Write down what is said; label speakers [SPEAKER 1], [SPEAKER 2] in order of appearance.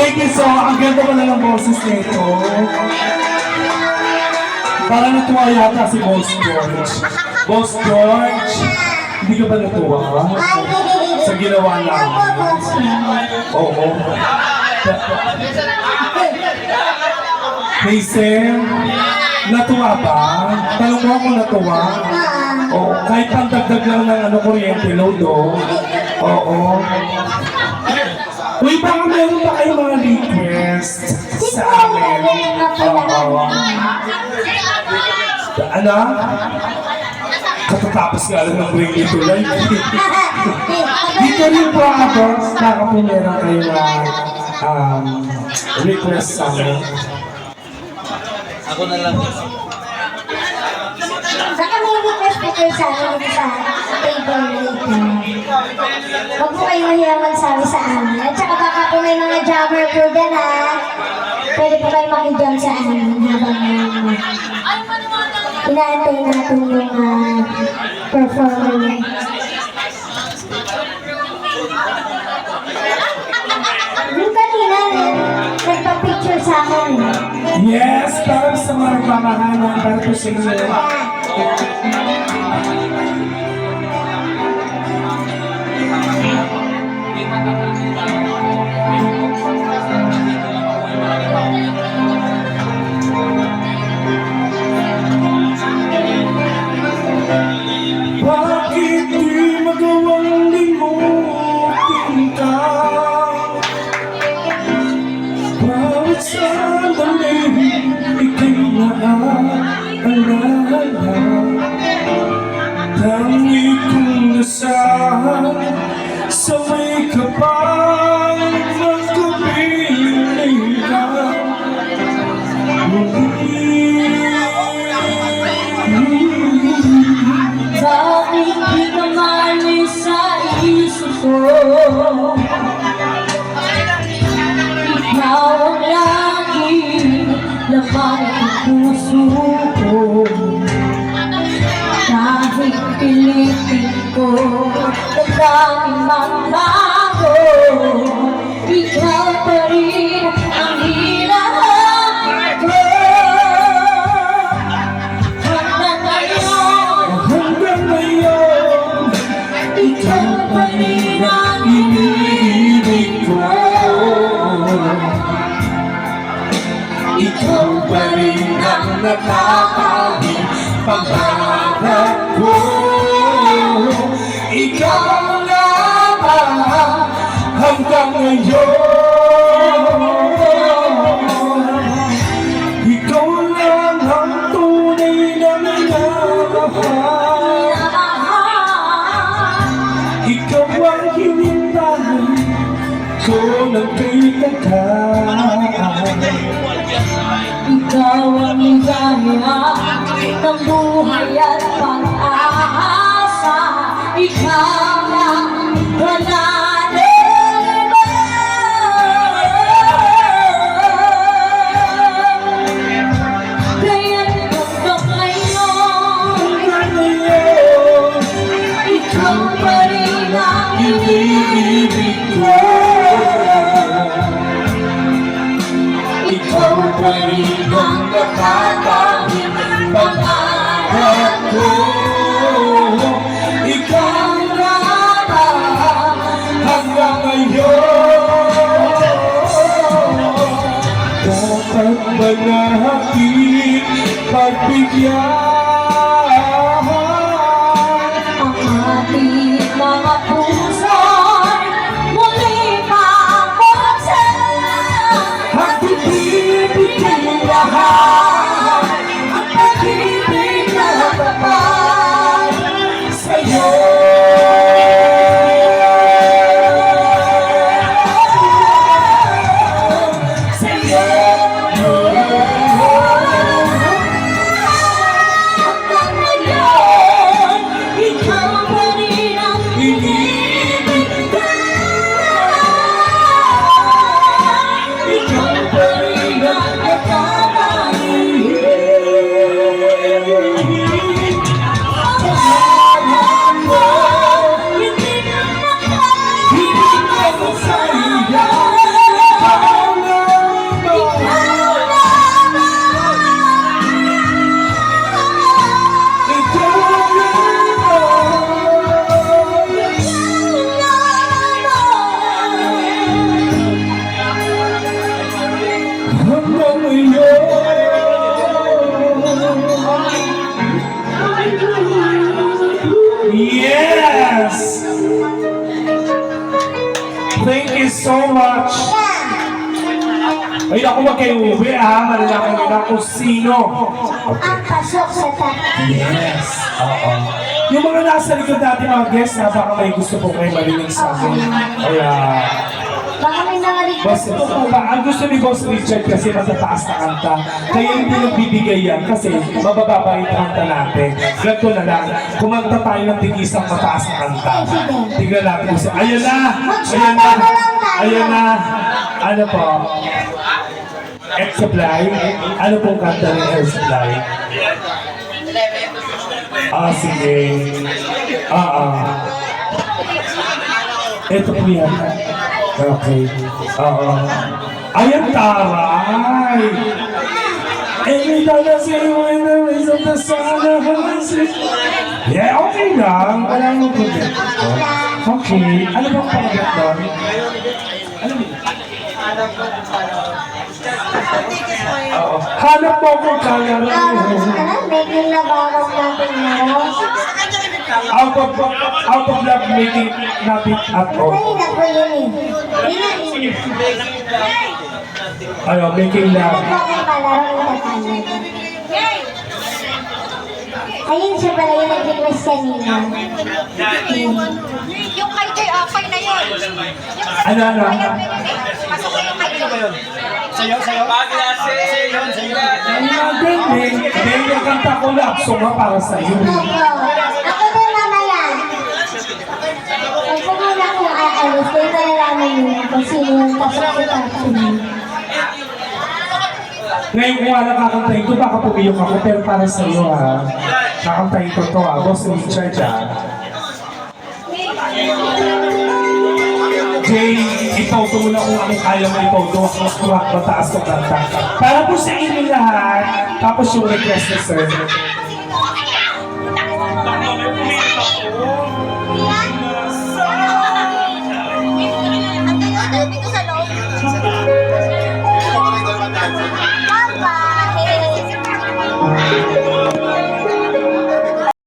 [SPEAKER 1] Thank you so much. Ang ganda pala ng boses nito. Parang natuwa yata si Boss George. Boss George, hindi ka ba natuwa? Sa ginawa namin? Oo. Hey Sam, natuwa ba? Tanong mo ako natuwa? Oo, kahit pantagdag lang ng kuryente load, oh. Oo. Uy, baka meron ba kayong mga request sa amin? Oo. Ano? Katatapos nga lang ng break ito lang. Dito rin po ako, baka po meron kayong request sa amin.
[SPEAKER 2] Ako na lang.
[SPEAKER 3] Baka may request po kayo sa amin sa table later. Huwag po kayo mahiyang magsabi sa amin. At saka baka po may mga jammer po dyan ha. Pwede po kayo makijam sa amin habang inaantay natin yung performer niya. Yung kanina, nagpa-picture sa akin.
[SPEAKER 1] Yes, para sa mga nagmamahalan, para po sa inyo. Bakit di magawang limutin ka? Bawat sandali, ika'y naaalala. Tangi kong nasaan sa may kapal ng kapiling ka.
[SPEAKER 3] Bakit di ka malis sa isip ko? Ikaw ang laging laman ng puso ko. Kahit pilitin ko, daming magbago. Ikaw pa rin ang hinahanap ko. Hanggang ngayon,
[SPEAKER 1] Hanggang ngayon,
[SPEAKER 3] ikaw pa rin ang
[SPEAKER 1] iniibig ko.
[SPEAKER 3] ikaw
[SPEAKER 1] Pa rin ang nakakaling pangarap ko. Ikaw nga ba hanggang ngayon? Ikaw lang ang tunay na minamahal. Ikaw ang hinintay ko ng kailangan.
[SPEAKER 3] Ikaw ang ligaya ng buhay at pag-asa. Ikaw ang wala ng iba. Kaya't hanggang ngayon, ikaw pa rin ang
[SPEAKER 1] Iniibig ko. Ikaw pa rin ang nakakaling pangarap ko. Ikaw nga ba hanggang ngayon? Dapat ba natin pagbigyan
[SPEAKER 3] ang ating mga puso muli mabuksan?
[SPEAKER 1] at ibibigay lahat
[SPEAKER 3] Ang pag-ibig na tapat
[SPEAKER 1] sa'yo?
[SPEAKER 3] sa'yo.
[SPEAKER 1] Ay, naku, wag kayo uwi, ha? Malalaman nyo na kung sino.
[SPEAKER 3] Ang pasok sa top.
[SPEAKER 1] Yes. Oo. Yung mga nasa likod natin mga guests, ha, baka may gusto po kayo marinig sa akin. Kaya,
[SPEAKER 3] Baka may mga
[SPEAKER 1] Boss,
[SPEAKER 3] request po kayo.
[SPEAKER 1] ang gusto ni Boss Richard kasi matataas na kanta. Kaya hindi nagbibigay yan kasi mabababa yung kanta natin. Ganito na lang, kumanta tayo ng tigisang mataas na kanta. Tignan natin kasi, ayan na! Ayan na! Ayan na! Ano po? Air Supply? Ano pong kanta ng Air Supply? Sige. Ito po yan. Okay. Ayan, taray! Every time I see you in the rays of the sun, yeah, okay lang. Wala nang problema. Okay. Ano bang pamagat doon? Ano ba? Hanap mo kung kaya rin.
[SPEAKER 3] Making nabawas natin ngayon.
[SPEAKER 1] Out of love making nothing at all.
[SPEAKER 3] Kanina po yun eh. Hindi na
[SPEAKER 1] Ano, making love.
[SPEAKER 3] Ano po kung kalaro ng tatanong? Ayun siya pala yung nag-request kanina.
[SPEAKER 4] Yung kay Joy, okay na yun.
[SPEAKER 1] Ano?
[SPEAKER 4] Pasok ko yung kay Joy.
[SPEAKER 1] Hindi yung kanta ko love song nga para sa iyo.
[SPEAKER 3] Opo. Ako din mamaya. Huwag po muna akong aalis. Kaya malalaman niyo kung sino yung pasok sa tatanong.
[SPEAKER 1] Ngayon kung wala kakantayin ko, baka pumiyok ako, pero para sa iyo ha. Kakantayin ko to ha, Boss Richard ha. Jay, ipauto mo na kung anong kaya mo ipauto. Mas mataas na kanta. Para po sa inyo lahat, tapos yung request na sir.